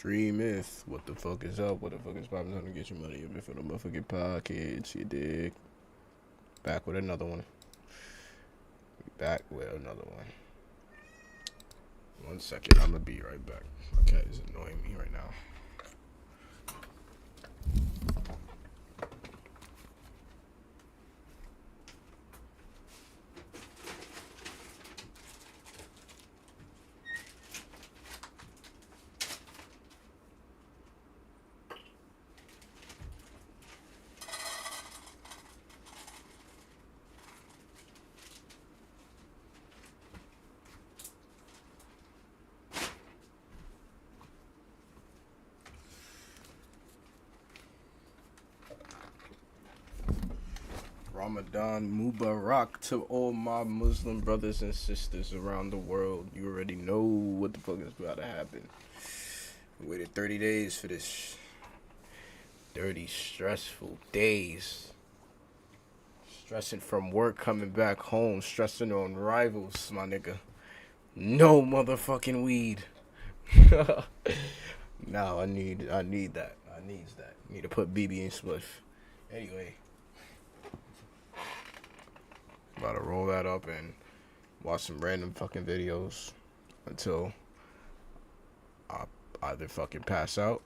Stream Myth. What the fuck is up? What the fuck is poppin'? Time to get your money up for the motherfucking podcast, you dig? Back with another one. Back with another one. 1 second, I'm gonna be right back. My cat is annoying me right now. Ramadan Mubarak to all my Muslim brothers and sisters around the world. You already know what the fuck is about to happen. We waited 30 days for this. 30 stressful days. Stressing from work, coming back home, stressing on rivals, my nigga. No motherfucking weed. No, I need that. I needs that. Need to put BB in Spliff. Anyway. About to roll that up and watch some random fucking videos until I either fucking pass out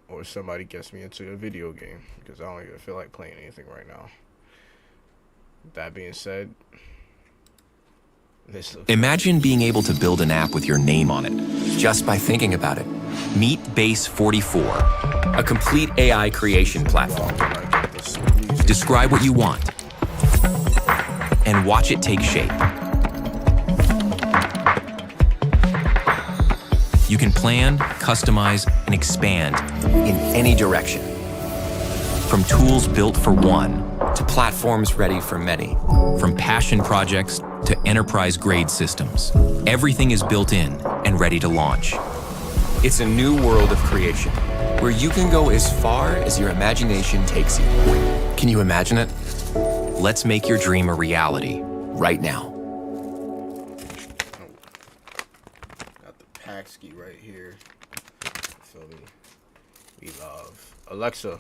or somebody gets me into a video game, because I don't even feel like playing anything right now. That being said, imagine being able to build an app with your name on it just by thinking about it. Meet Base 44, a complete AI creation platform. Describe what you want and watch it take shape. You can plan, customize, and expand in any direction. From tools built for one to platforms ready for many. From passion projects to enterprise-grade systems. Everything is built in and ready to launch. It's a new world of creation, where you can go as far as your imagination takes you. Can you imagine it? Let's make your dream a reality right now. Got the Paxkey right here. Feel me? We love. Alexa,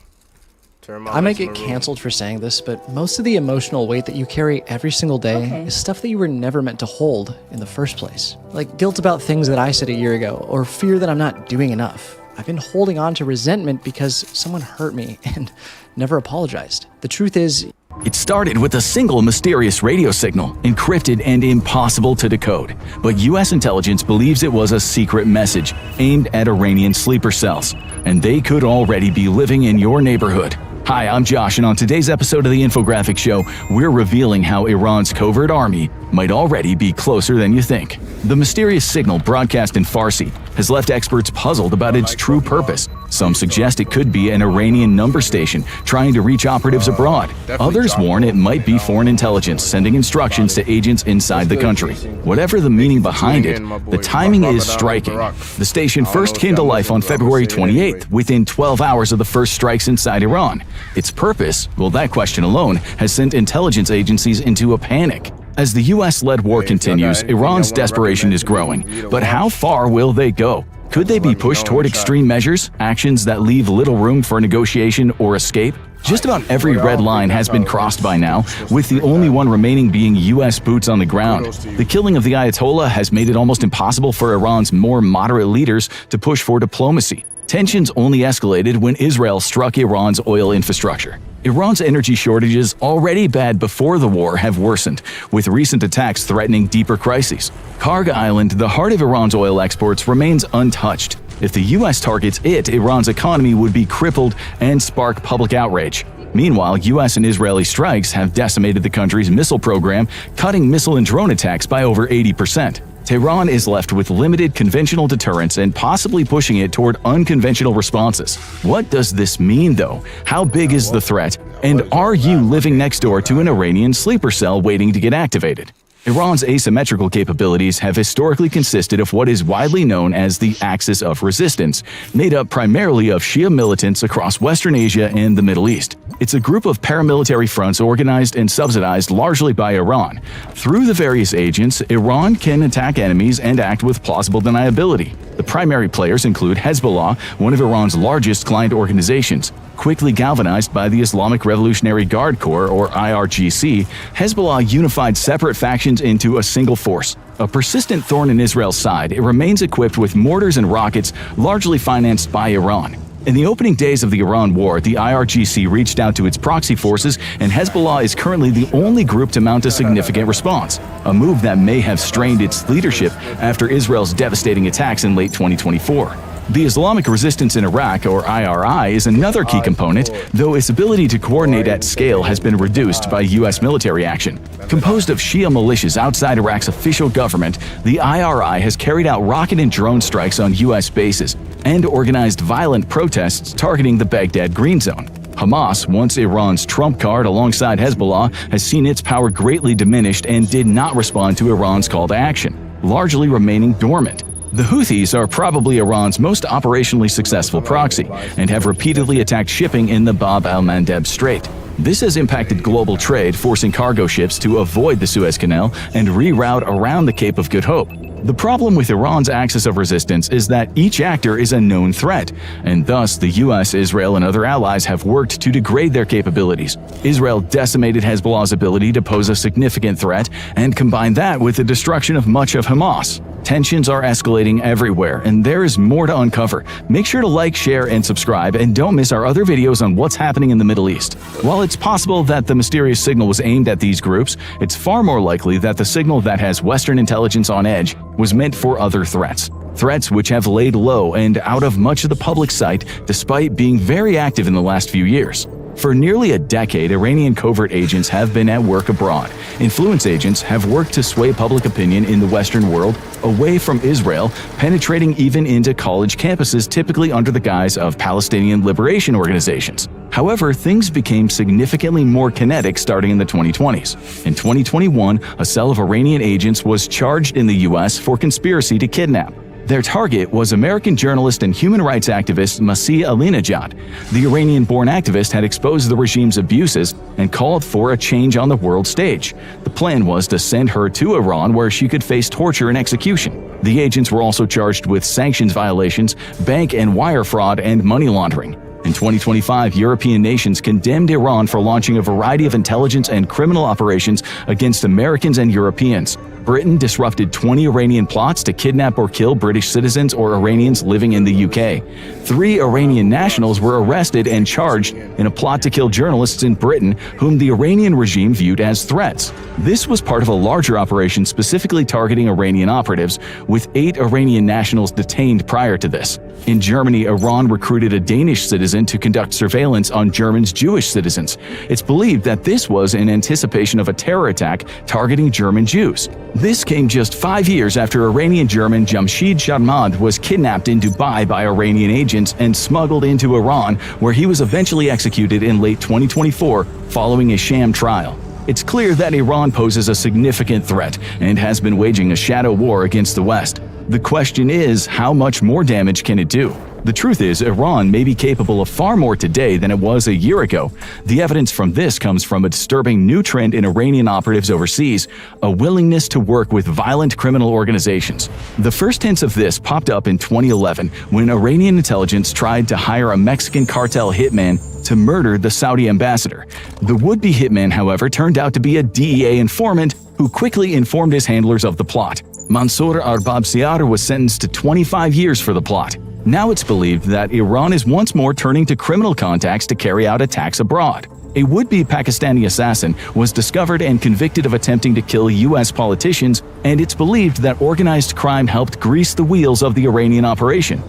turn my I might lights in get my room. canceled for saying this, but most of the emotional weight that you carry every single day is stuff that you were never meant to hold in the first place. Like guilt about things that I said a year ago, or fear that I'm not doing enough. I've been holding on to resentment because someone hurt me and never apologized. The truth is, it started with a single mysterious radio signal, encrypted and impossible to decode. But U.S. intelligence believes it was a secret message aimed at Iranian sleeper cells, and they could already be living in your neighborhood. Hi, I'm Josh, and on today's episode of the Infographic Show, we're revealing how Iran's covert army might already be closer than you think. The mysterious signal, broadcast in Farsi, has left experts puzzled about its true purpose. Some suggest it could be an Iranian number station trying to reach operatives abroad. Others warn it might be foreign intelligence sending instructions to agents inside the country. Whatever the meaning behind it, the timing is striking. The station first came to life on February 28th, within 12 hours of the first strikes inside Iran. Its purpose? Well, that question alone has sent intelligence agencies into a panic. As the U.S.-led war continues, Iran's desperation is growing. But how far will they go? Could they be pushed toward extreme measures, actions that leave little room for negotiation or escape? Just about every red line has been crossed by now, with the only one remaining being U.S. boots on the ground. The killing of the Ayatollah has made it almost impossible for Iran's more moderate leaders to push for diplomacy. Tensions only escalated when Israel struck Iran's oil infrastructure. Iran's energy shortages, already bad before the war, have worsened, with recent attacks threatening deeper crises. Karg Island, the heart of Iran's oil exports, remains untouched. If the U.S. targets it, Iran's economy would be crippled and spark public outrage. Meanwhile, U.S. and Israeli strikes have decimated the country's missile program, cutting missile and drone attacks by over 80%. Tehran is left with limited conventional deterrence and possibly pushing it toward unconventional responses. What does this mean, though? How big is the threat? And are you living next door to an Iranian sleeper cell waiting to get activated? Iran's asymmetrical capabilities have historically consisted of what is widely known as the Axis of Resistance, made up primarily of Shia militants across Western Asia and the Middle East. It's a group of paramilitary fronts organized and subsidized largely by Iran. Through the various agents, Iran can attack enemies and act with plausible deniability. The The primary players include Hezbollah, one of Iran's largest client organizations. Quickly galvanized by the Islamic Revolutionary Guard Corps, or IRGC, Hezbollah unified separate factions into a single force. A persistent thorn in Israel's side, it remains equipped with mortars and rockets largely financed by Iran. In the opening days of the Iran war, the IRGC reached out to its proxy forces, and Hezbollah is currently the only group to mount a significant response, a move that may have strained its leadership after Israel's devastating attacks in late 2024. The Islamic Resistance in Iraq, or IRI, is another key component, though its ability to coordinate at scale has been reduced by U.S. military action. Composed of Shia militias outside Iraq's official government, the IRI has carried out rocket and drone strikes on U.S. bases and organized violent protests targeting the Baghdad Green Zone. Hamas, once Iran's trump card alongside Hezbollah, has seen its power greatly diminished and did not respond to Iran's call to action, largely remaining dormant. The Houthis are probably Iran's most operationally successful proxy and have repeatedly attacked shipping in the Bab el-Mandeb Strait. This has impacted global trade, forcing cargo ships to avoid the Suez Canal and reroute around the Cape of Good Hope. The problem with Iran's axis of resistance is that each actor is a known threat, and thus the US, Israel, and other allies have worked to degrade their capabilities. Israel decimated Hezbollah's ability to pose a significant threat and combined that with the destruction of much of Hamas. Tensions are escalating everywhere, and there is more to uncover. Make sure to like, share, and subscribe, and don't miss our other videos on what's happening in the Middle East. While it's possible that the mysterious signal was aimed at these groups, it's far more likely that the signal that has Western intelligence on edge was meant for other threats. Threats which have laid low and out of much of the public sight despite being very active in the last few years. For nearly a decade, Iranian covert agents have been at work abroad. Influence agents have worked to sway public opinion in the Western world away from Israel, penetrating even into college campuses typically under the guise of Palestinian liberation organizations. However, things became significantly more kinetic starting in the 2020s. In 2021, a cell of Iranian agents was charged in the US for conspiracy to kidnap. Their target was American journalist and human rights activist Masih Alinejad. The Iranian-born activist had exposed the regime's abuses and called for a change on the world stage. The plan was to send her to Iran where she could face torture and execution. The agents were also charged with sanctions violations, bank and wire fraud, and money laundering. In 2025, European nations condemned Iran for launching a variety of intelligence and criminal operations against Americans and Europeans. Britain disrupted 20 Iranian plots to kidnap or kill British citizens or Iranians living in the UK. 3 Iranian nationals were arrested and charged in a plot to kill journalists in Britain whom the Iranian regime viewed as threats. This was part of a larger operation specifically targeting Iranian operatives, with 8 Iranian nationals detained prior to this. In Germany, Iran recruited a Danish citizen to conduct surveillance on Germany's Jewish citizens. It's believed that this was in anticipation of a terror attack targeting German Jews. This came just 5 years after Iranian-German Jamshid Sharmad was kidnapped in Dubai by Iranian agents and smuggled into Iran, where he was eventually executed in late 2024 following a sham trial. It's clear that Iran poses a significant threat and has been waging a shadow war against the West. The question is, how much more damage can it do? The truth is, Iran may be capable of far more today than it was a year ago. The evidence from this comes from a disturbing new trend in Iranian operatives overseas, a willingness to work with violent criminal organizations. The first hints of this popped up in 2011 when Iranian intelligence tried to hire a Mexican cartel hitman to murder the Saudi ambassador. The would-be hitman, however, turned out to be a DEA informant who quickly informed his handlers of the plot. Mansour Arbab-Siar was sentenced to 25 years for the plot. Now it's believed that Iran is once more turning to criminal contacts to carry out attacks abroad. A would-be Pakistani assassin was discovered and convicted of attempting to kill U.S. politicians, and it's believed that organized crime helped grease the wheels of the Iranian operation.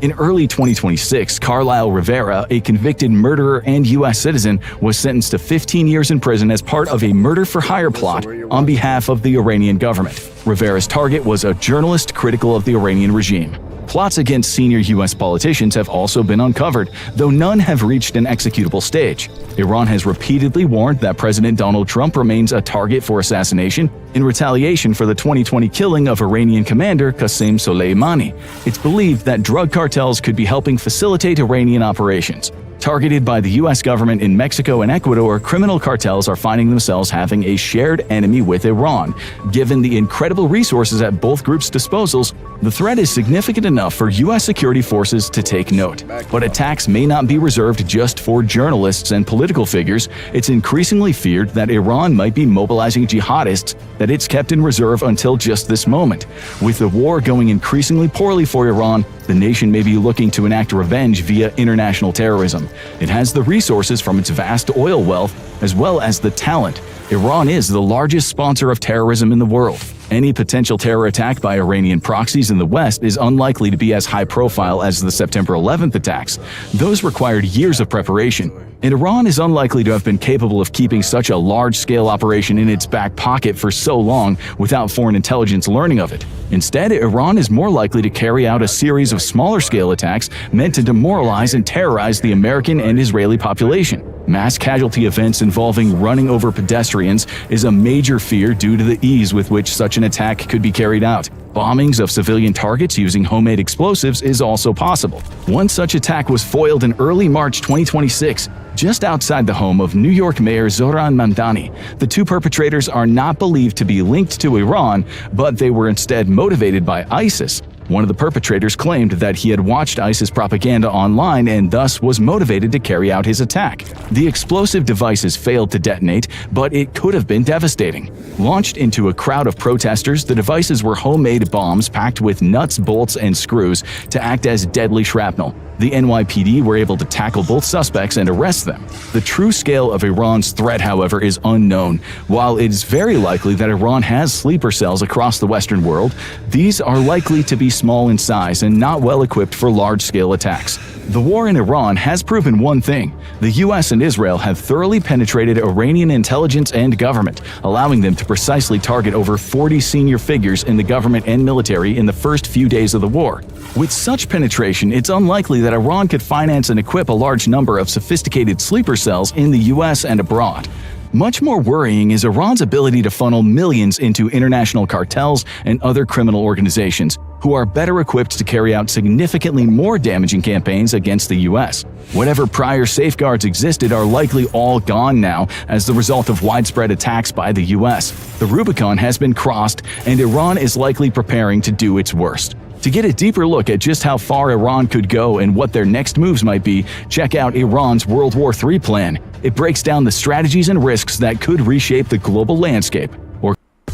In early 2026, Carlyle Rivera, a convicted murderer and U.S. citizen, was sentenced to 15 years in prison as part of a murder-for-hire plot on behalf of the Iranian government. Rivera's target was a journalist critical of the Iranian regime. Plots against senior U.S. politicians have also been uncovered, though none have reached an executable stage. Iran has repeatedly warned that President Donald Trump remains a target for assassination in retaliation for the 2020 killing of Iranian commander Qasem Soleimani. It's believed that drug cartels could be helping facilitate Iranian operations. Targeted by the US government in Mexico and Ecuador, criminal cartels are finding themselves having a shared enemy with Iran. Given the incredible resources at both groups' disposals, the threat is significant enough for US security forces to take note. But attacks may not be reserved just for journalists and political figures. It's increasingly feared that Iran might be mobilizing jihadists that it's kept in reserve until just this moment. With the war going increasingly poorly for Iran, the nation may be looking to enact revenge via international terrorism. It has the resources from its vast oil wealth, as well as the talent. Iran is the largest sponsor of terrorism in the world. Any potential terror attack by Iranian proxies in the West is unlikely to be as high profile as the September 11th attacks. Those required years of preparation, and Iran is unlikely to have been capable of keeping such a large-scale operation in its back pocket for so long without foreign intelligence learning of it. Instead, Iran is more likely to carry out a series of smaller-scale attacks meant to demoralize and terrorize the American and Israeli population. Mass casualty events involving running over pedestrians is a major fear due to the ease with which such an attack could be carried out. Bombings of civilian targets using homemade explosives is also possible. One such attack was foiled in early March 2026, just outside the home of New York Mayor Zohran Mamdani. The two perpetrators are not believed to be linked to Iran, but they were instead motivated by ISIS. One of the perpetrators claimed that he had watched ISIS propaganda online and thus was motivated to carry out his attack. The explosive devices failed to detonate, but it could have been devastating. Launched into a crowd of protesters, the devices were homemade bombs packed with nuts, bolts, and screws to act as deadly shrapnel. The NYPD were able to tackle both suspects and arrest them. The true scale of Iran's threat, however, is unknown. While it is very likely that Iran has sleeper cells across the Western world, these are likely to be small in size and not well equipped for large-scale attacks. The war in Iran has proven one thing: the US and Israel have thoroughly penetrated Iranian intelligence and government, allowing them to precisely target over 40 senior figures in the government and military in the first few days of the war. With such penetration, it's unlikely that Iran could finance and equip a large number of sophisticated sleeper cells in the US and abroad. Much more worrying is Iran's ability to funnel millions into international cartels and other criminal organizations, who are better equipped to carry out significantly more damaging campaigns against the US. Whatever prior safeguards existed are likely all gone now as the result of widespread attacks by the US. The Rubicon has been crossed, and Iran is likely preparing to do its worst. To get a deeper look at just how far Iran could go and what their next moves might be, check out Iran's World War III plan. It breaks down the strategies and risks that could reshape the global landscape.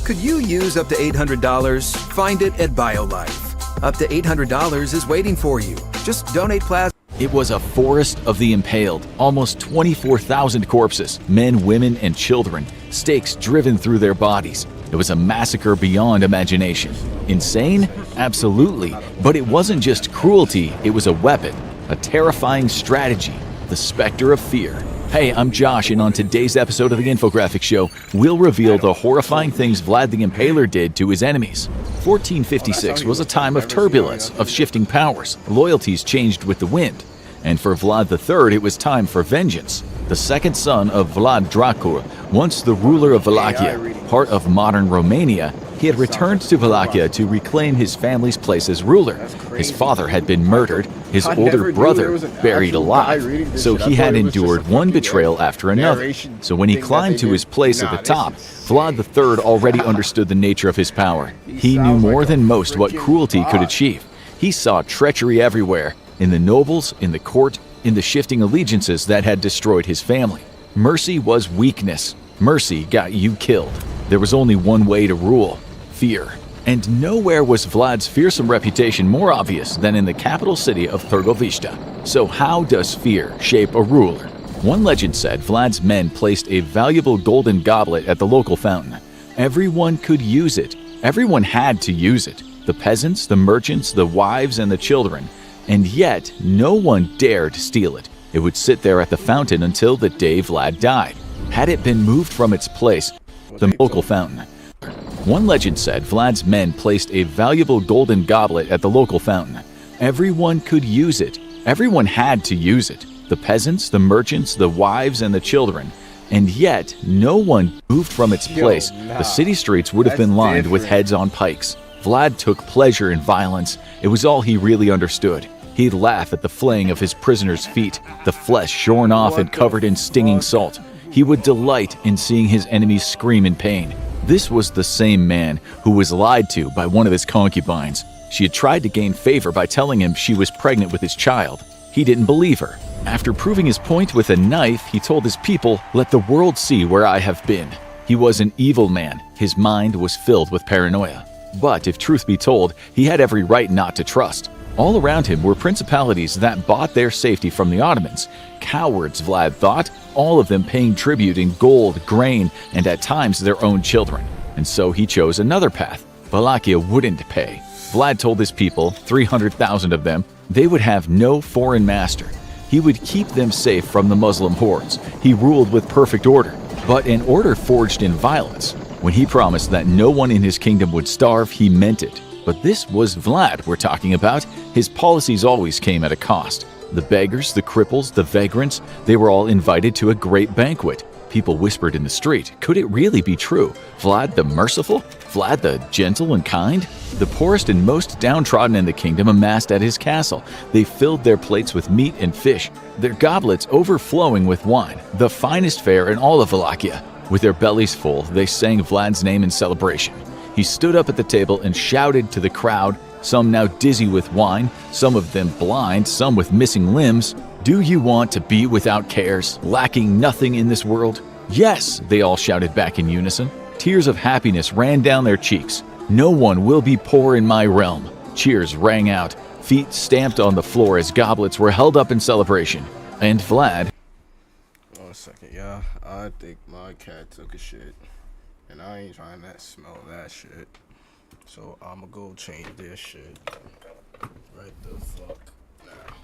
Could you use up to $800? Find it at BioLife. Up to $800 is waiting for you. Just donate plasma. It was a forest of the impaled, almost 24,000 corpses, men, women, and children, stakes driven through their bodies. It was a massacre beyond imagination. Insane? Absolutely. But it wasn't just cruelty, it was a weapon, a terrifying strategy, the specter of fear. Hey, I'm Josh, and on today's episode of The Infographic Show, we'll reveal the horrifying things Vlad the Impaler did to his enemies. 1456 was a time of turbulence, of shifting powers. Loyalties changed with the wind. And for Vlad III, it was time for vengeance. The second son of Vlad Dracul, once the ruler of Wallachia, part of modern Romania, he had returned to Wallachia to reclaim his family's place as ruler. His father had been murdered, his older brother buried alive, so he had endured one betrayal after another. So when he climbed to his place at the top, Vlad III already understood the nature of his power. He knew more than most what cruelty could achieve. He saw treachery everywhere, in the nobles, in the court, in the shifting allegiances that had destroyed his family. Mercy was weakness. Mercy got you killed. There was only one way to rule: fear. And nowhere was Vlad's fearsome reputation more obvious than in the capital city of Târgoviște. So how does fear shape a ruler? One legend said Vlad's men placed a valuable golden goblet at the local fountain. Everyone could use it. Everyone had to use it. The peasants, the merchants, the wives, and the children. And yet, no one dared steal it. It would sit there at the fountain until the day Vlad died. Had it been moved from its place, the local fountain. One legend said Vlad's men placed a valuable golden goblet at the local fountain. Everyone could use it. Everyone had to use it. The peasants, the merchants, the wives, and the children. And yet, no one moved from its place. The city streets would have been lined with heads on pikes. Vlad took pleasure in violence. It was all he really understood. He'd laugh at the flaying of his prisoners' feet, the flesh shorn off and covered in stinging salt. He would delight in seeing his enemies scream in pain. This was the same man who was lied to by one of his concubines. She had tried to gain favor by telling him she was pregnant with his child. He didn't believe her. After proving his point with a knife, he told his people, "Let the world see where I have been." He was an evil man. His mind was filled with paranoia. But if truth be told, he had every right not to trust. All around him were principalities that bought their safety from the Ottomans. Cowards, Vlad thought, all of them paying tribute in gold, grain, and at times their own children. And so he chose another path. Wallachia wouldn't pay. Vlad told his people, 300,000 of them, they would have no foreign master. He would keep them safe from the Muslim hordes. He ruled with perfect order, but an order forged in violence. When he promised that no one in his kingdom would starve, he meant it. But this was Vlad we're talking about. His policies always came at a cost. The beggars, the cripples, the vagrants, they were all invited to a great banquet. People whispered in the street, could it really be true? Vlad the merciful? Vlad the gentle and kind? The poorest and most downtrodden in the kingdom amassed at his castle. They filled their plates with meat and fish, their goblets overflowing with wine, the finest fare in all of Wallachia. With their bellies full, they sang Vlad's name in celebration. He stood up at the table and shouted to the crowd, some now dizzy with wine, some of them blind, some with missing limbs, "Do you want to be without cares, lacking nothing in this world?" "Yes," they all shouted back in unison. Tears of happiness ran down their cheeks. "No one will be poor in my realm." Cheers rang out. Feet stamped on the floor as goblets were held up in celebration. And Vlad... 1 second, y'all. I think my cat took a shit. And I ain't trying to smell that shit. So I'ma go change this shit. Right the fuck now.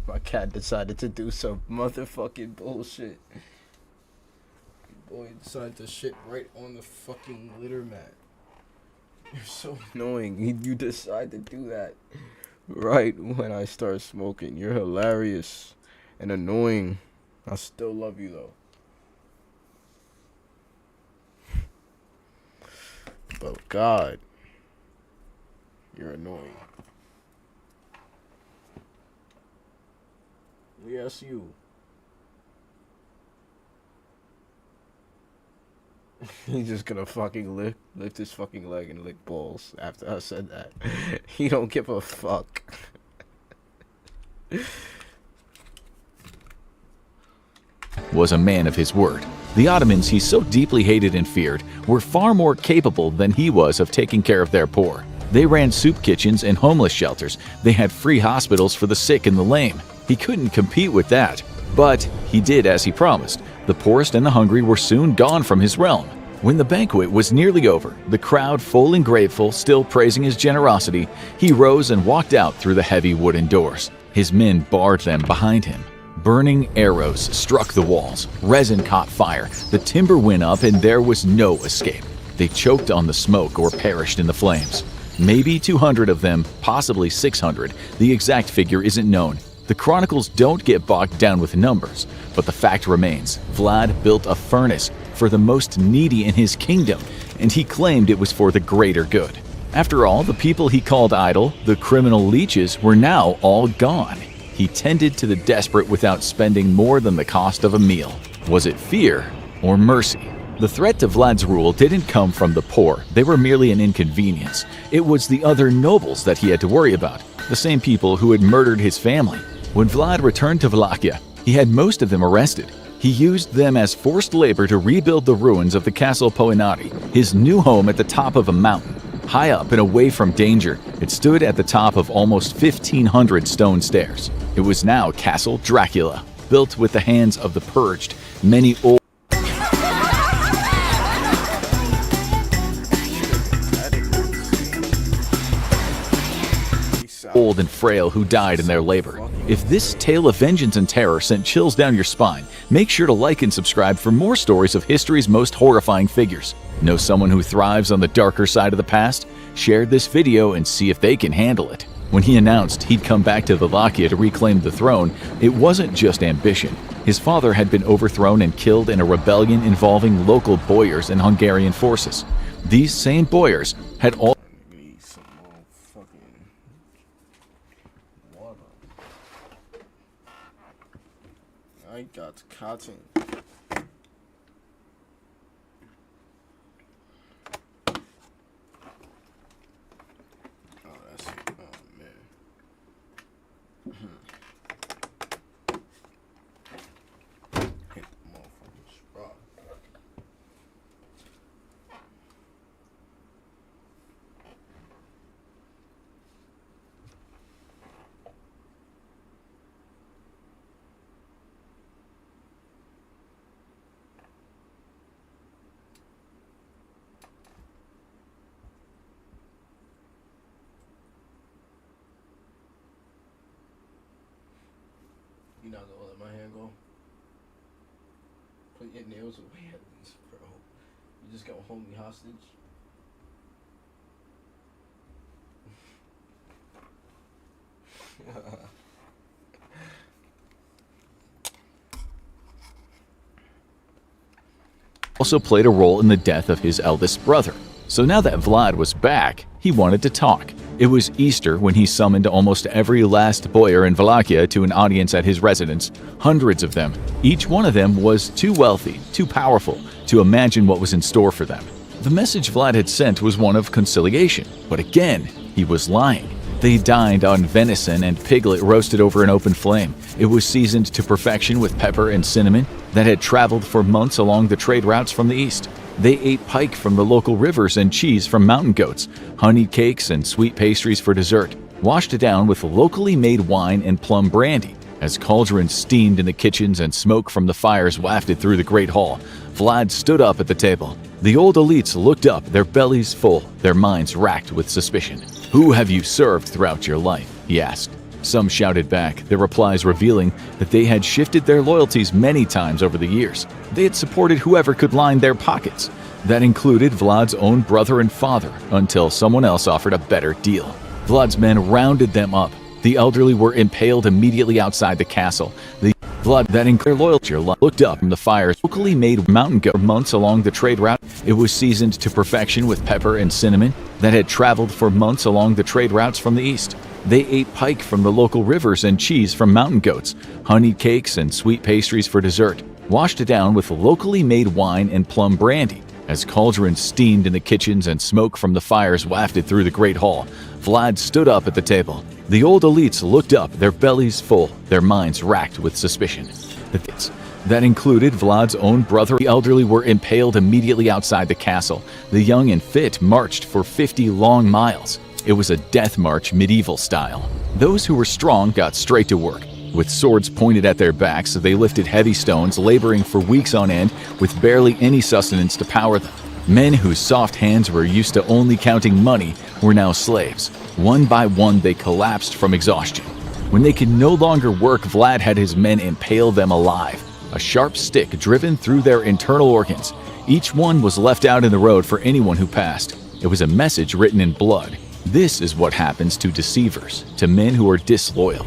My cat decided to do some motherfucking bullshit. Boy decided to shit right on the fucking litter mat. You're so annoying. You decide to do that right when I start smoking. You're hilarious and annoying. I still love you though. But God, you're annoying. Yes, you. He's just gonna fucking lift his fucking leg and lick balls after I said that. He don't give a fuck. Was a man of his word. The Ottomans he so deeply hated and feared were far more capable than he was of taking care of their poor. They ran soup kitchens and homeless shelters. They had free hospitals for the sick and the lame. He couldn't compete with that. But he did as he promised. The poorest and the hungry were soon gone from his realm. When the banquet was nearly over, the crowd full and grateful, still praising his generosity, he rose and walked out through the heavy wooden doors. His men barred them behind him. Burning arrows struck the walls. Resin caught fire. The timber went up and there was no escape. They choked on the smoke or perished in the flames. Maybe 200 of them, possibly 600. The exact figure isn't known. The chronicles don't get bogged down with numbers, but the fact remains, Vlad built a furnace for the most needy in his kingdom, and he claimed it was for the greater good. After all, the people he called idle, the criminal leeches, were now all gone. He tended to the desperate without spending more than the cost of a meal. Was it fear or mercy? The threat to Vlad's rule didn't come from the poor. They were merely an inconvenience. It was the other nobles that he had to worry about, the same people who had murdered his family. When Vlad returned to Wallachia, he had most of them arrested. He used them as forced labor to rebuild the ruins of the Castle Poenari, his new home at the top of a mountain. High up and away from danger, it stood at the top of almost 1,500 stone stairs. It was now Castle Dracula, built with the hands of the purged. Many old and frail who died in their labor. If this tale of vengeance and terror sent chills down your spine, make sure to like and subscribe for more stories of history's most horrifying figures. Know someone who thrives on the darker side of the past? Share this video and see if they can handle it. When he announced he'd come back to Wallachia to reclaim the throne, it wasn't just ambition. His father had been overthrown and killed in a rebellion involving local boyars and Hungarian forces. These same boyars had all I got cotton. Oh, that's it. Oh, man. Hit the motherfucking spot. You're not gonna let my hand go? Put your nails away at least, bro. You just gonna hold me hostage? also played a role in the death of his eldest brother. So now that Vlad was back, he wanted to talk. It was Easter when he summoned almost every last boyar in Wallachia to an audience at his residence, hundreds of them. Each one of them was too wealthy, too powerful, to imagine what was in store for them. The message Vlad had sent was one of conciliation, but again, he was lying. They dined on venison and piglet roasted over an open flame. It was seasoned to perfection with pepper and cinnamon that had traveled for months along the trade routes from the east. They ate pike from the local rivers and cheese from mountain goats, honeyed cakes and sweet pastries for dessert, washed down with locally made wine and plum brandy. As cauldrons steamed in the kitchens and smoke from the fires wafted through the great hall, Vlad stood up at the table. The old elites looked up, their bellies full, their minds racked with suspicion. "Who have you served throughout your life?" he asked. Some shouted back, their replies revealing that they had shifted their loyalties many times over the years. They had supported whoever could line their pockets. That included Vlad's own brother and father, until someone else offered a better deal. Vlad's men rounded them up. The elderly were impaled immediately outside the castle. The Vlad that included loyalty looked up from the fires. Locally made mountain goat months along the trade route. It was seasoned to perfection with pepper and cinnamon that had traveled for months along the trade routes from the east. They ate pike from the local rivers and cheese from mountain goats, honeyed cakes and sweet pastries for dessert, washed it down with locally made wine and plum brandy. As cauldrons steamed in the kitchens and smoke from the fires wafted through the great hall, Vlad stood up at the table. The old elites looked up, their bellies full, their minds racked with suspicion. That included Vlad's own brother. The elderly were impaled immediately outside the castle. The young and fit marched for 50 long miles. It was a death march medieval style. Those who were strong got straight to work. With swords pointed at their backs, they lifted heavy stones, laboring for weeks on end with barely any sustenance to power them. Men whose soft hands were used to only counting money were now slaves. One by one, they collapsed from exhaustion. When they could no longer work, Vlad had his men impale them alive, a sharp stick driven through their internal organs. Each one was left out in the road for anyone who passed. It was a message written in blood. This is what happens to deceivers, to men who are disloyal.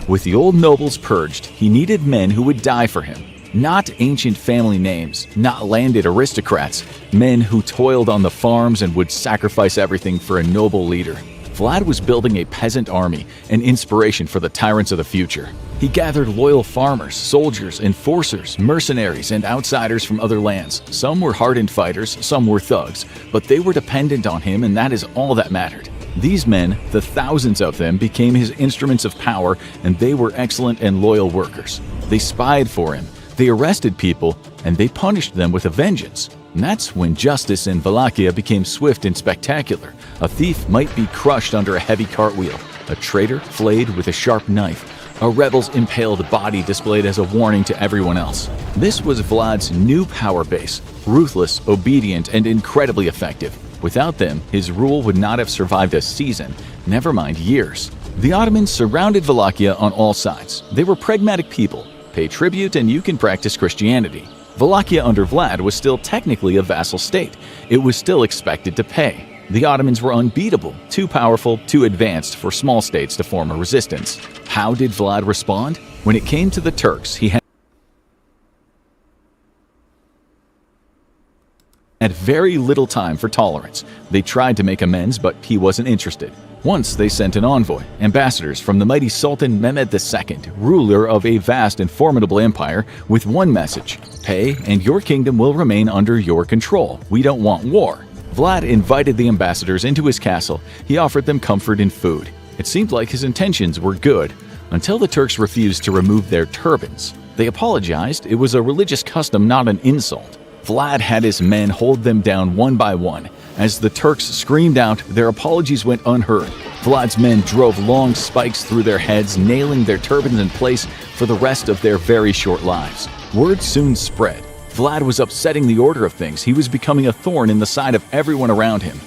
With the old nobles purged, he needed men who would die for him. Not ancient family names, not landed aristocrats, men who toiled on the farms and would sacrifice everything for a noble leader. Vlad was building a peasant army, an inspiration for the tyrants of the future. He gathered loyal farmers, soldiers, enforcers, mercenaries, and outsiders from other lands. Some were hardened fighters, some were thugs, but they were dependent on him, and that is all that mattered. These men, the thousands of them, became his instruments of power, and they were excellent and loyal workers. They spied for him, they arrested people, and they punished them with a vengeance. And that's when justice in Wallachia became swift and spectacular. A thief might be crushed under a heavy cartwheel, a traitor flayed with a sharp knife, a rebel's impaled body displayed as a warning to everyone else. This was Vlad's new power base, ruthless, obedient, and incredibly effective. Without them, his rule would not have survived a season, never mind years. The Ottomans surrounded Wallachia on all sides. They were pragmatic people. Pay tribute and you can practice Christianity. Wallachia under Vlad was still technically a vassal state. It was still expected to pay. The Ottomans were unbeatable, too powerful, too advanced for small states to form a resistance. How did Vlad respond? When it came to the Turks, he had very little time for tolerance. They tried to make amends, but he wasn't interested. Once they sent an envoy, ambassadors from the mighty Sultan Mehmed II, ruler of a vast and formidable empire, with one message: pay and your kingdom will remain under your control. We don't want war. Vlad invited the ambassadors into his castle. He offered them comfort and food. It seemed like his intentions were good, until the Turks refused to remove their turbans. They apologized. It was a religious custom, not an insult. Vlad had his men hold them down one by one. As the Turks screamed out, their apologies went unheard. Vlad's men drove long spikes through their heads, nailing their turbans in place for the rest of their very short lives. Word soon spread. Vlad was upsetting the order of things. He was becoming a thorn in the side of everyone around him.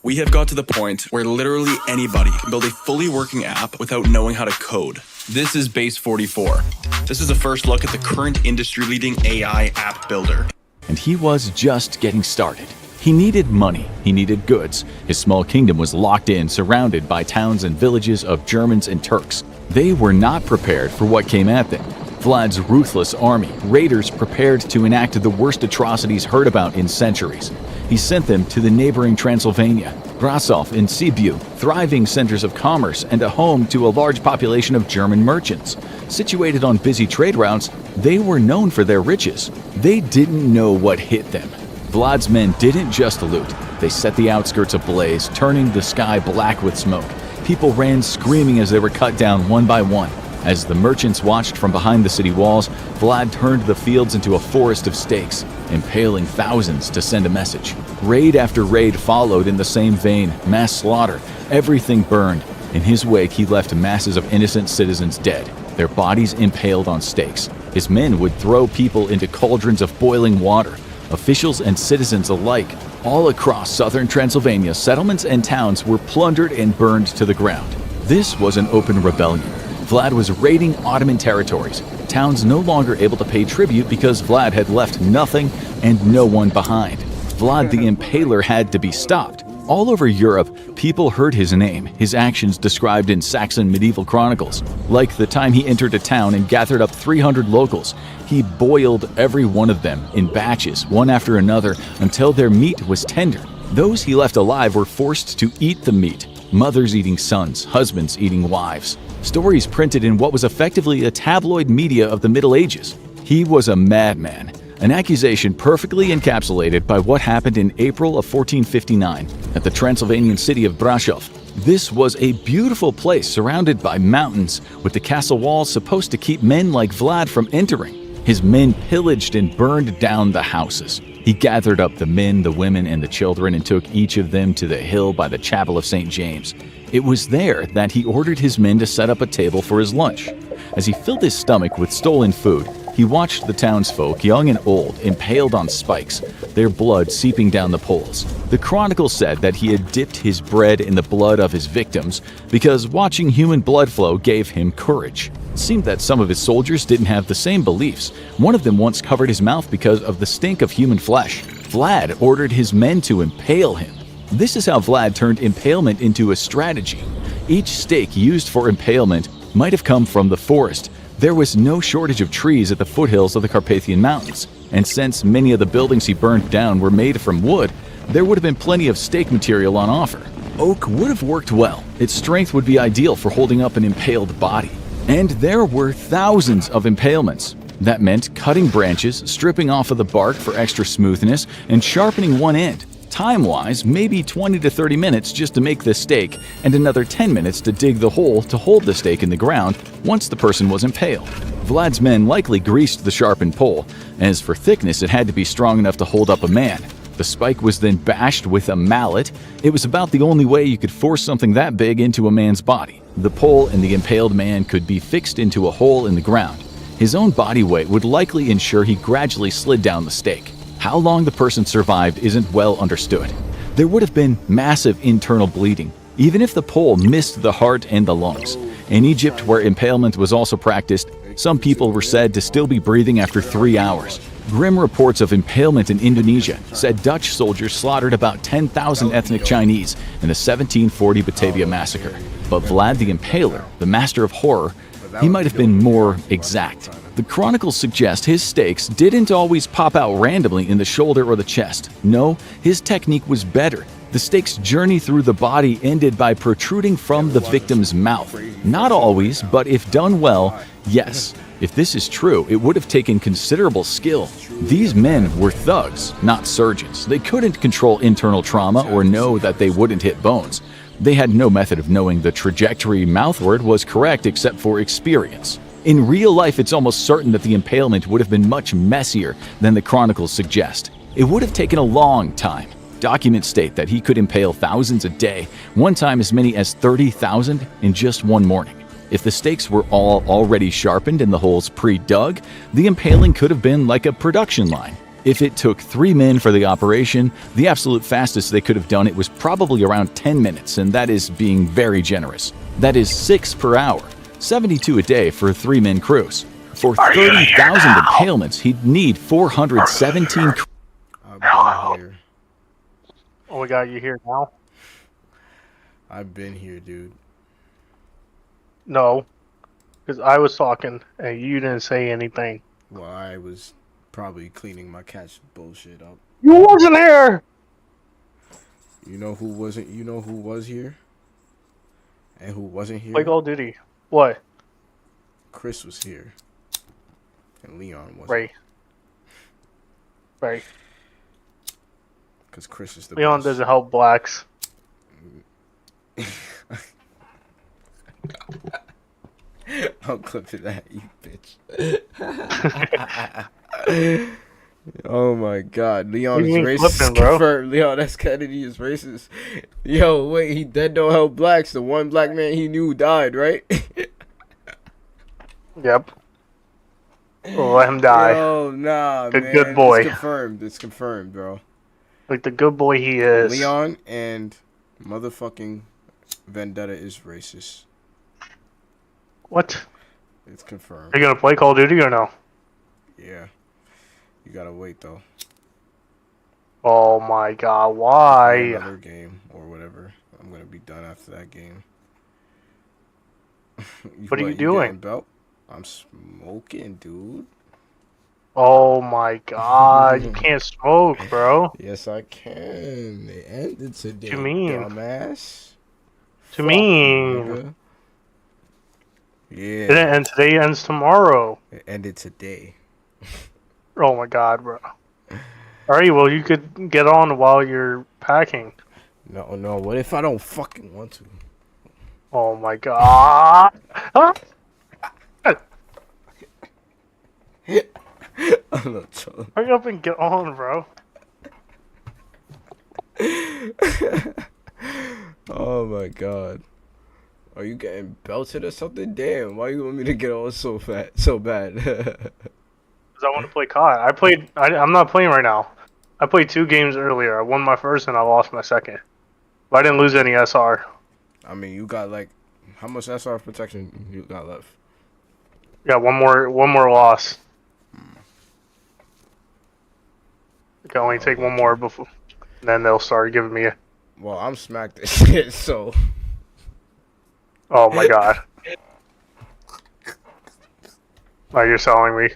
We have got to the point where literally anybody can build a fully working app without knowing how to code. This is Base 44. This is a first look at the current industry-leading AI app builder. And he was just getting started. He needed money, he needed goods. His small kingdom was locked in, surrounded by towns and villages of Germans and Turks. They were not prepared for what came at them. Vlad's ruthless army, raiders prepared to enact the worst atrocities heard about in centuries. He sent them to the neighboring Transylvania, Brasov and Sibiu, thriving centers of commerce and a home to a large population of German merchants. Situated on busy trade routes, they were known for their riches. They didn't know what hit them. Vlad's men didn't just loot. They set the outskirts ablaze, turning the sky black with smoke. People ran screaming as they were cut down one by one. As the merchants watched from behind the city walls, Vlad turned the fields into a forest of stakes, impaling thousands to send a message. Raid after raid followed in the same vein, mass slaughter. Everything burned. In his wake, he left masses of innocent citizens dead, their bodies impaled on stakes. His men would throw people into cauldrons of boiling water. Officials and citizens alike, all across southern Transylvania, settlements and towns were plundered and burned to the ground. This was an open rebellion. Vlad was raiding Ottoman territories, towns no longer able to pay tribute because Vlad had left nothing and no one behind. Vlad the Impaler had to be stopped. All over Europe, people heard his name, his actions described in Saxon medieval chronicles. Like the time he entered a town and gathered up 300 locals. He boiled every one of them in batches, one after another, until their meat was tender. Those he left alive were forced to eat the meat, mothers eating sons, husbands eating wives. Stories printed in what was effectively a tabloid media of the Middle Ages. He was a madman. An accusation perfectly encapsulated by what happened in April of 1459 at the Transylvanian city of Brasov. This was a beautiful place surrounded by mountains, with the castle walls supposed to keep men like Vlad from entering. His men pillaged and burned down the houses. He gathered up the men, the women, and the children and took each of them to the hill by the chapel of St. James. It was there that he ordered his men to set up a table for his lunch. As he filled his stomach with stolen food, he watched the townsfolk, young and old, impaled on spikes, their blood seeping down the poles. The Chronicle said that he had dipped his bread in the blood of his victims because watching human blood flow gave him courage. It seemed that some of his soldiers didn't have the same beliefs. One of them once covered his mouth because of the stink of human flesh. Vlad ordered his men to impale him. This is how Vlad turned impalement into a strategy. Each stake used for impalement might have come from the forest. There was no shortage of trees at the foothills of the Carpathian Mountains, and since many of the buildings he burned down were made from wood, there would have been plenty of stake material on offer. Oak would have worked well. Its strength would be ideal for holding up an impaled body. And there were thousands of impalements. That meant cutting branches, stripping off of the bark for extra smoothness, and sharpening one end. Time-wise, maybe 20 to 30 minutes just to make the stake, and another 10 minutes to dig the hole to hold the stake in the ground once the person was impaled. Vlad's men likely greased the sharpened pole. As for thickness, it had to be strong enough to hold up a man. The spike was then bashed with a mallet. It was about the only way you could force something that big into a man's body. The pole and the impaled man could be fixed into a hole in the ground. His own body weight would likely ensure he gradually slid down the stake. How long the person survived isn't well understood. There would have been massive internal bleeding, even if the pole missed the heart and the lungs. In Egypt, where impalement was also practiced, some people were said to still be breathing after 3 hours. Grim reports of impalement in Indonesia said Dutch soldiers slaughtered about 10,000 ethnic Chinese in the 1740 Batavia massacre. But Vlad the Impaler, the master of horror, he might have been more exact. The chronicles suggest his stakes didn't always pop out randomly in the shoulder or the chest. No, his technique was better. The stake's journey through the body ended by protruding from the victim's mouth. Not always, but if done well, yes. If this is true, it would have taken considerable skill. These men were thugs, not surgeons. They couldn't control internal trauma or know that they wouldn't hit bones. They had no method of knowing the trajectory mouthward was correct except for experience. In real life, it's almost certain that the impalement would have been much messier than the chronicles suggest. It would have taken a long time. Documents state that he could impale thousands a day, one time as many as 30,000 in just one morning. If the stakes were all already sharpened and the holes pre-dug, the impaling could have been like a production line. If it took 3 men for the operation, the absolute fastest they could have done it was probably around 10 minutes, and that is being very generous. That is 6 per hour. 72 a day for a 3-man crews. For 30,000 impalements, he'd need 417 I've been here. Oh, we got you here now? I've been here, dude. No, because I was talking and you didn't say anything. Well, I was probably cleaning my cat's bullshit up. You wasn't here! You know who wasn't? You know who was here? And who wasn't here? Play Call of Duty. What? Chris was here. And Leon wasn't. Right. Right. Because Chris is the Leon best. doesn't help blacks. I'll clip to that, you bitch. Oh my god. Leon is racist. Clipping, bro? Confirmed. Leon S. Kennedy is racist. Yo, wait, he dead don't help blacks. The one black man he knew died, right? Yep. We'll let him die. Oh, nah, The man. good boy. It's confirmed. It's confirmed, bro. Like the good boy he is. Leon and motherfucking Vendetta is racist. What? It's confirmed. Are you gonna play Call of Duty or no? Yeah. You gotta wait though. Oh my god, Play why? another game or whatever. I'm gonna be done after that game. What are you getting doing? belt? I'm smoking, dude. Oh my god, you can't smoke, bro. Yes, I can. It ended today, You mean? dumbass. To Fuck me, you, nigga. Yeah. didn't end today, ends tomorrow. It ended today. Oh my god, bro. Alright, well, you could get on while you're packing. No. What if I don't fucking want to? Oh my god. Huh? I'm not trolling. Hurry up and get on, bro. Oh my god. Are you getting belted or something? Damn, why you want me to get on so bad? Because I want to play COD. I'm not playing right now. I played 2 games earlier. I won my first and I lost my second. But I didn't lose any SR. I mean, you got like, how much SR protection you got left? Yeah, one more loss. I can only take one more before, then they'll start giving me a. Well, I'm smacked as shit, so. Oh my god. Oh, you're selling me.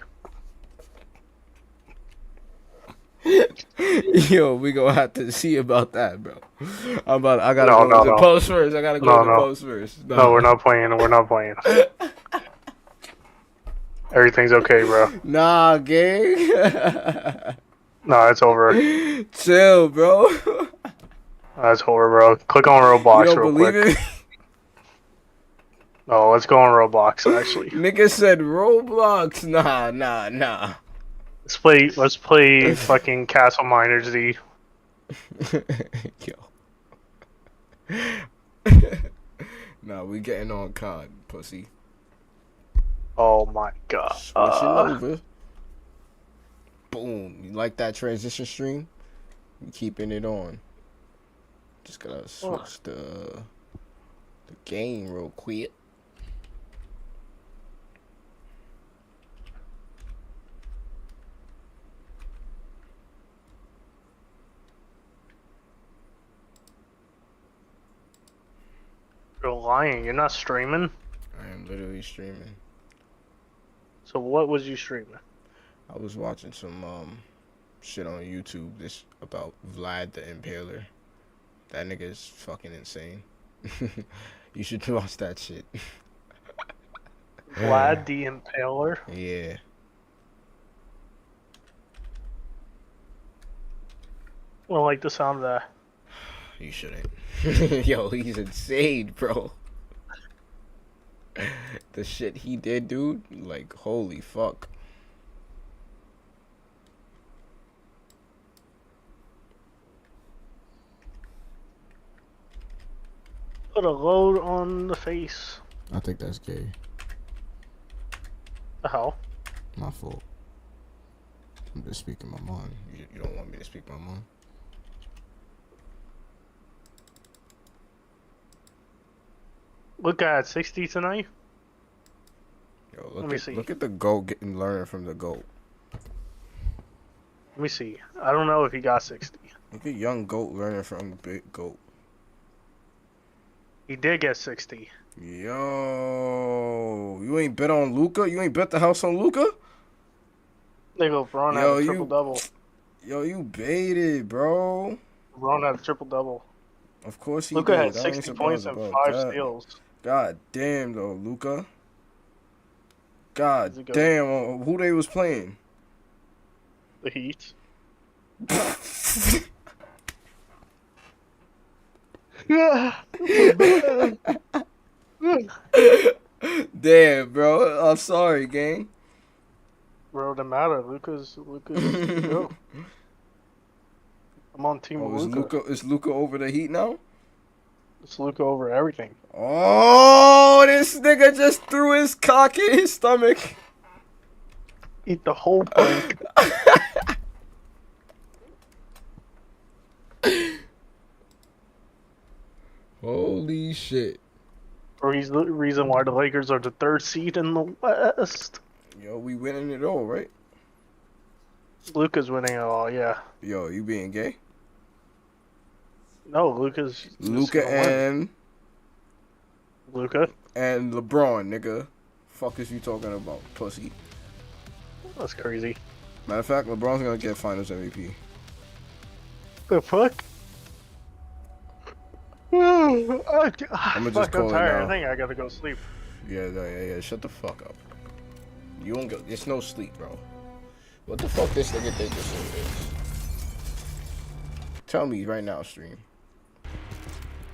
Yo, we gonna have to see about that, bro. I gotta No, go to no. post first. I gotta go to post first. No, we're not playing. We're not playing. Everything's okay, bro. Nah, gang. No, it's over. Chill, bro. That's over, bro. Click on Roblox You don't real believe quick. it? Oh, let's go on Roblox actually. Nigga said Roblox. Nah. Let's play fucking Castle Miners Z. Yo. Nah, we getting on COD, pussy. Oh my god. Switching over. Boom. You like that transition stream? You keeping it on. Just gotta switch the game real quick. You're lying. You're not streaming. I am literally streaming. So what was you streaming? I was watching some shit on YouTube this about Vlad the Impaler. That nigga is fucking insane. You should watch that shit. Vlad the Impaler. Yeah. I don't like the sound of that. You shouldn't. Yo, he's insane, bro. The shit he did, dude, like, holy fuck. Put a load on the face. I think that's gay. The hell? My fault. I'm just speaking my mind. You don't want me to speak my mind? Look at 60 tonight. Yo, Let me see. Look at the GOAT getting learning from the GOAT. Let me see. I don't know if he got 60. Look at young GOAT learning from big GOAT. He did get 60. Yo, you ain't bet on Luca? You ain't bet the house on Luca? Nigga, Braun had a triple double. Yo, you baited, bro. Braun had a triple double. Of course he Luca did. had I ain't 60 points and surprised 5 about that. steals. God damn, though, Luca. God He's a goat. damn, who they was playing? The Heat. Damn, bro. I'm sorry, gang. Bro, it doesn't matter. Luca's go. I'm on team Oh, Luca. is Luca over the Heat now? It's Luca over everything. Oh, this nigga just threw his cock in his stomach. Eat the whole plank. Holy shit. Or he's the reason why the Lakers are the 3rd seed in the West. Yo, we winning it all, right? Luka's winning it all, yeah. Yo, you being gay? No, Luka's Luka and Luka. and LeBron, nigga. Fuck is you talking about, pussy? That's crazy. Matter of fact, LeBron's gonna get Finals MVP. The fuck? I'm just call it tired. now. I think I gotta go sleep. Yeah. Shut the fuck up. You don't go. It's no sleep, bro. What the fuck this nigga think this is? Tell me right now, stream.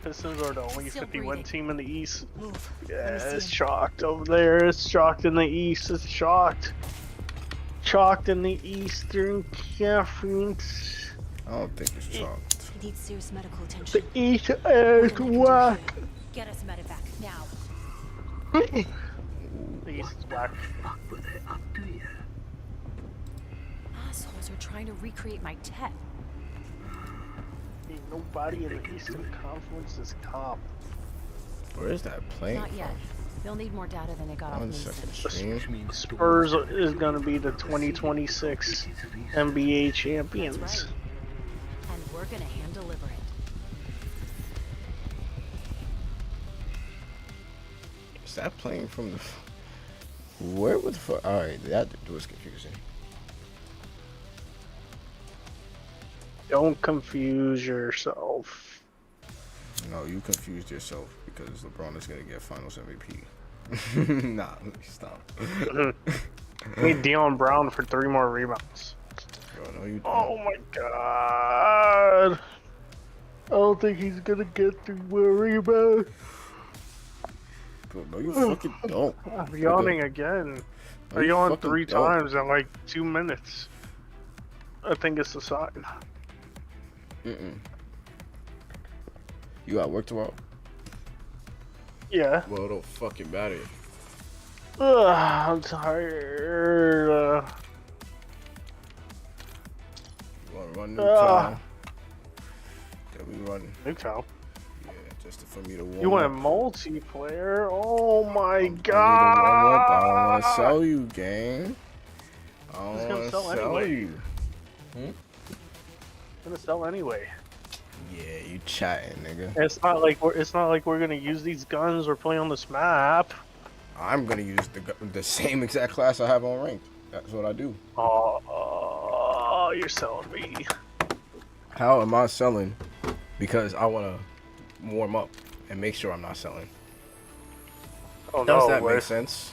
Pistons are the only Still 51 breathing. team in the East. Move. Yeah, Let me it's see. shocked over there. It's shocked in the East. It's shocked. Shocked in the Eastern Conference. I don't think it's chalked. He needs serious medical The attention. East is whack. Get us medevac now. The East is whack. Assholes are trying to recreate my tech. Ain't nobody in the Eastern Conference is top. Where is that plane? Not yet. They'll need more data than they got off 1 Mason. second, stream. Spurs is gonna be the 2026 NBA champions. That's right. And we're gonna hand deliver it. Is that plane from the? Where the fuck? All right, that was confusing. Don't confuse yourself. No, you confused yourself because LeBron is gonna get Finals MVP. Nah, let me stop. We need Deion Brown for 3 more rebounds. Yo, no, you don't. Oh my god. I don't think he's gonna get 3 more rebounds. Bro, no, you fucking don't. I'm yawning again. No, I you yawned fucking 3 don't. times in like 2 minutes. I think it's a sign. You got work tomorrow? Yeah. Well, it don't fucking matter. Ugh, I'm tired. You wanna run Ah. Nuketown? Then we run. Nuketown. Yeah, just for me to warm You went up. multiplayer? Oh my I need to warm up. god! I don't want to sell you, gang. I Who's don't gonna want to sell sell anyway? you. I'm gonna sell anyway. Yeah, you chatting, nigga. It's not like we're gonna use these guns or play on this map. I'm gonna use the same exact class I have on ranked. That's what I do. Oh, you're selling me. How am I selling? Because I want to warm up and make sure I'm not selling. Oh Does no, that make Wes. sense?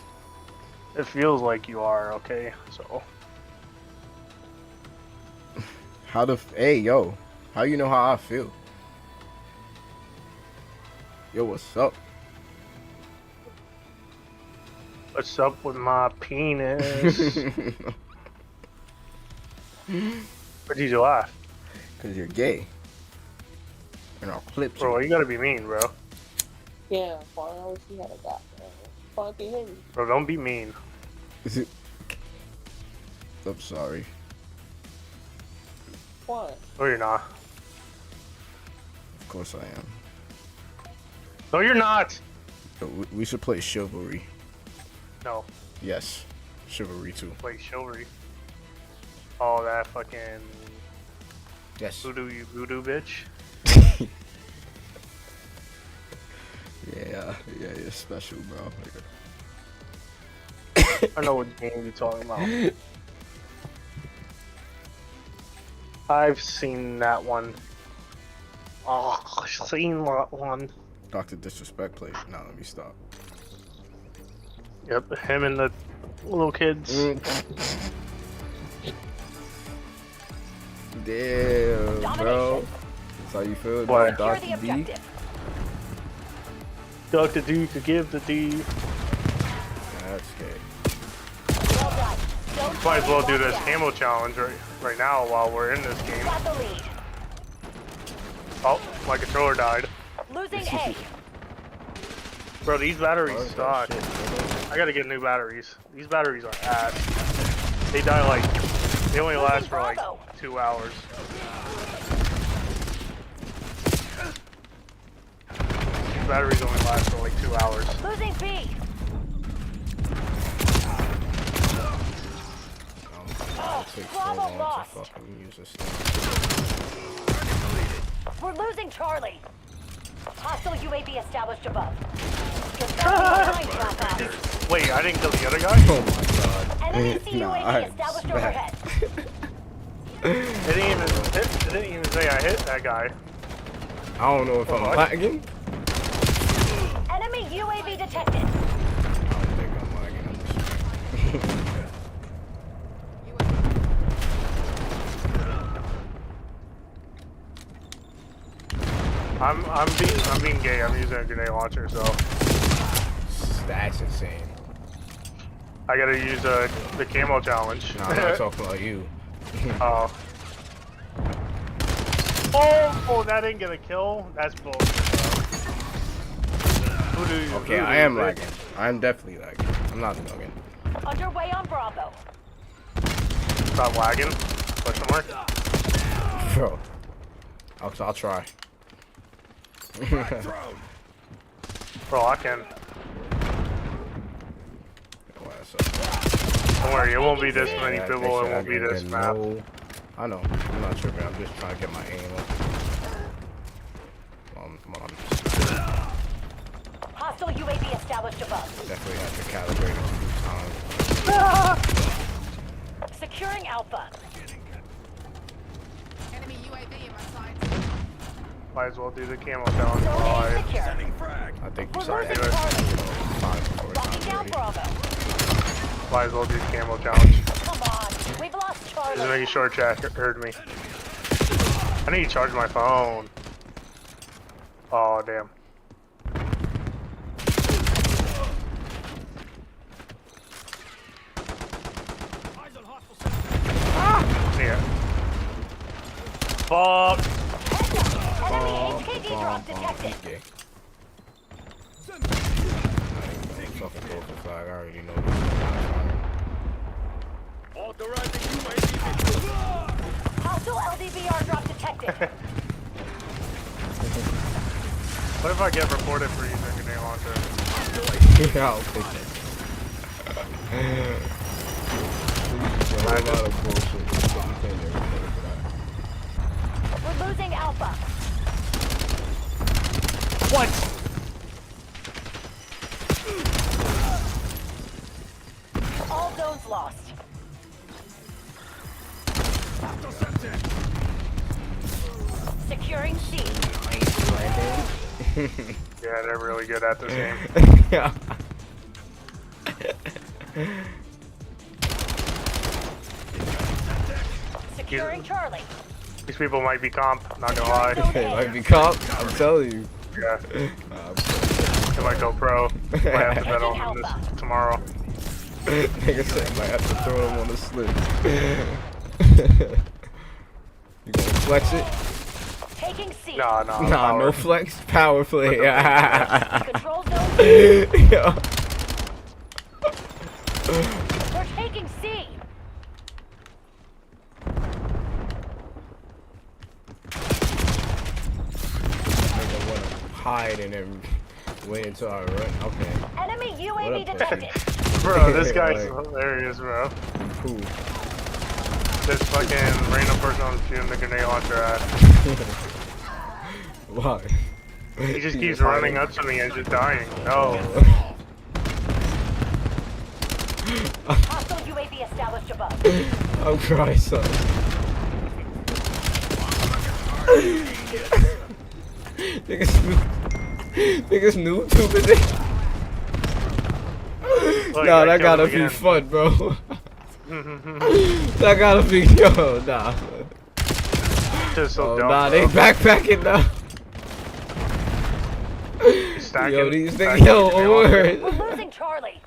It feels like you are, okay? So How the hey yo, how you know how I feel? Yo, what's up? what's up with my penis? What did you laugh? Cause you're gay. And I'll clip you. Bro, you gotta be mean, bro. Yeah, I wish you had a got fucking him. Bro, don't be mean. I'm sorry. What? No, you're not. Of course I am. No, you're not. Yo, we should play Chivalry. No, Yes. Chivalry 2. play chivalry. Oh, that fucking Yes. voodoo, you voodoo bitch. Yeah, you're special, bro. I know what game you're talking about. I've seen that one. Oh, I've seen that one. Dr. Disrespect played. Now let me stop. Yep, him and the little kids. Damn, bro. That's how you feel, What? Dr. D? Dr. D to give the D. That's gay. Might as well do this ammo challenge right now while we're in this game. Oh, my controller died. Losing A. Bro, these batteries Oh, that suck. shit, bro. I gotta get new batteries. These batteries are ass. They die like, they only last for like 2 hours. these batteries only last for like 2 hours. Losing B. It takes so Bravo long to lost. fucking use this thing. We're losing Charlie. Hostile UAV established above. You're behind, Jackass. Wait, I didn't kill the other guy? Oh my god. Enemy Nah, CUAV I'm established smacked. overhead. It didn't even say I hit that guy. I don't know if I'm What? lagging. Enemy UAV detected. I don't think I'm lagging. I'm just... I'm being gay. I'm using a grenade launcher, so That's insane. I gotta use the camo challenge. Nah, I'm not talking about you. Oh, that didn't get a kill. That's bullshit. Bro. Okay, I am lagging. I'm definitely lagging. I'm not lagging. Underway on Bravo. Stop lagging. Question mark. Bro. I'll try. Bro, I can. What's up? Don't worry, it won't be this many Yeah, people. It I won't be can this get map. I know. I'm not tripping. I'm just trying to get my aim up. Come on. Hostile UAV established above. Definitely have to calibrate a few times. Securing Alpha. Enemy UAV in my sights. Might as well do the camo challenge Zone while A secure. I think you We're said losing it. Charlie. Time before it's Locking not down ready. Bravo. might as well do the camo challenge. Come on. We've lost Just Charlie. making sure chat heard me. I need to charge my phone. Oh damn. Yeah. Fuck. Enemy HKD drop detected. Okay. Fucking go for flag. I already know this. Hostile LDVR drop detected. What if I get reported for using a grenade launcher? Yeah, I'll take it. A lot of bullshit. You can't get reported for that. We're losing Alpha. What? All zones lost. Securing C. Yeah, they're really good at this game. Yeah. Securing Charlie. These people might be comp, not gonna lie. It might be cop. I'm telling you. Yeah. They might go pro. Might have to bet on this tomorrow. Nigga said might have to throw them on the slip. You gonna flex it? Taking C. Nah, Nah, no flex. Power play. Control zone. Yeah. We're taking C. Nigga wanna hide and then wait until I run. Okay. Enemy What UAV a detected. Bro, this guy's Like- hilarious, bro. Cool. This fucking random person I'm shooting the grenade launcher at. Why? He just keeps running up to me and just dying. No. Hostile UAV established above. I'm crying, son. Niggas noob tubing it. Look, Nah, I that killed gotta him be again. fun, bro. That gotta be, yo, nah. Just so Oh, dumb, nah, bro. they backpacking now. He's stacking, Yo, these stacking niggas, yo, the grenade launcher. We're word. losing Charlie.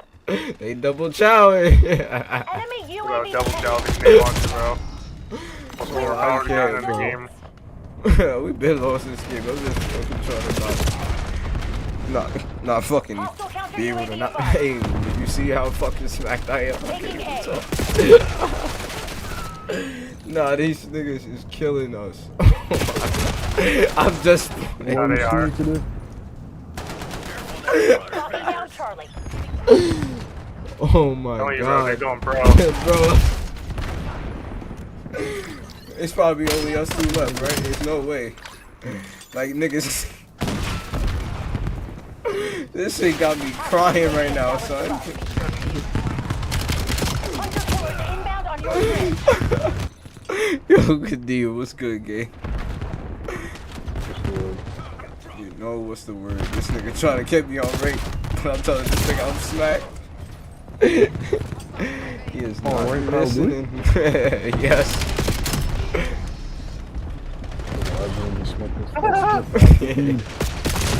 They double chowing. Enemy Bro, UAV double detected. chow the grenade launcher, bro. Most Bro, I overpowered gun in the can't, game. We been lost this game. I'm just fucking trying to not fucking Hostile counter be able to UAV not. above. Hey, you see how fucking smacked I am? Taking A. Nah, these niggas is killing us. I'm just. Yeah, they are. Down Charlie. Oh my Tell you, bro, god. they're going pro. Bro. It's probably only us two left, right? There's no way. Like, niggas. This shit got me crying right now, son. Yo, good deal. What's good, gay? You know what's the word? This nigga trying to keep me on rape. But I'm telling this nigga I'm smacked. He is not listening. Yes.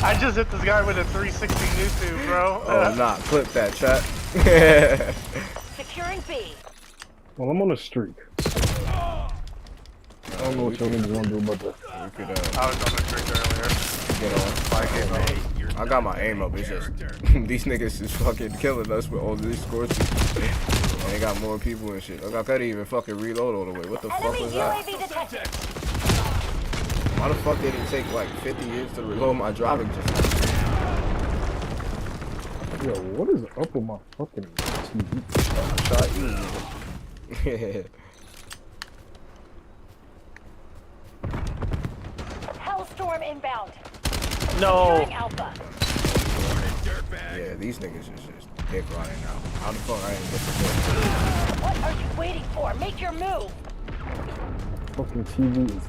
I just hit this guy with a 360 YouTube, bro. Oh, nah. Clip that, chat. Securing B. Well, I'm on a streak. I don't know what y'all niggas wanna do about that. We could, I was on the streak earlier. get on. I got my aim up. It's just these niggas is fucking killing us with all these scores. And they got more people and shit. Look, I couldn't even fucking reload all the way. What the fuck was that? Why the fuck did it take like 50 years to reload my driving just now? Yo, what is up with my fucking TV? Shot you. Hellstorm inbound. No. Securing Alpha. Yeah, these niggas is just dick riding now. How the fuck I ain't get the What are you waiting for? Make your move. Fucking TV is.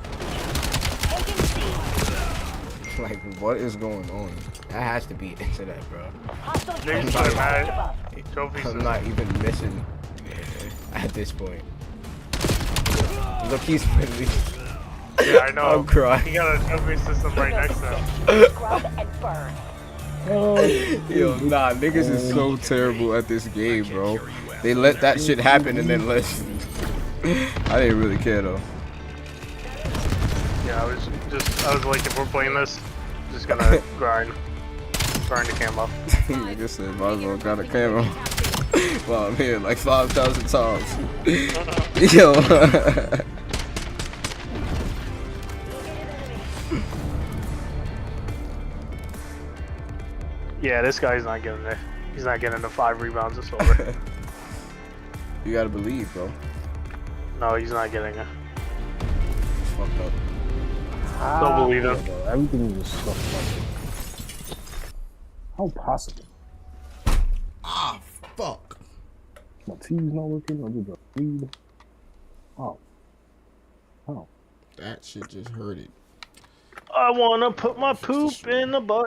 Taking C. Like, what is going on? That has to be internet, bro. Hostile Niggas UAV are mad. Trophy I'm system. not even missing at this point. Look, he's literally. Yeah, I know. I'm crying. He got a trophy system right next to him. Scrub and burn. Yo, nah, niggas is so terrible at this game, bro. They let that shit happen and then let. I didn't really care though. Yeah, I was like, if we're playing this, just gonna grind the cam up. Nigga said, might as well got a camera. Well, I'm here like 5,000 times. Yo. Yeah, this guy's not getting it. He's not getting the 5 rebounds. It's over. You gotta believe, bro. No, he's not getting it. It's fucked up. Don't believe him. Everything is just stuff like how possible? Ah, fuck. My TV's not working. I did the read. Oh. Oh. That shit just hurt it. I wanna put my poop in the butt.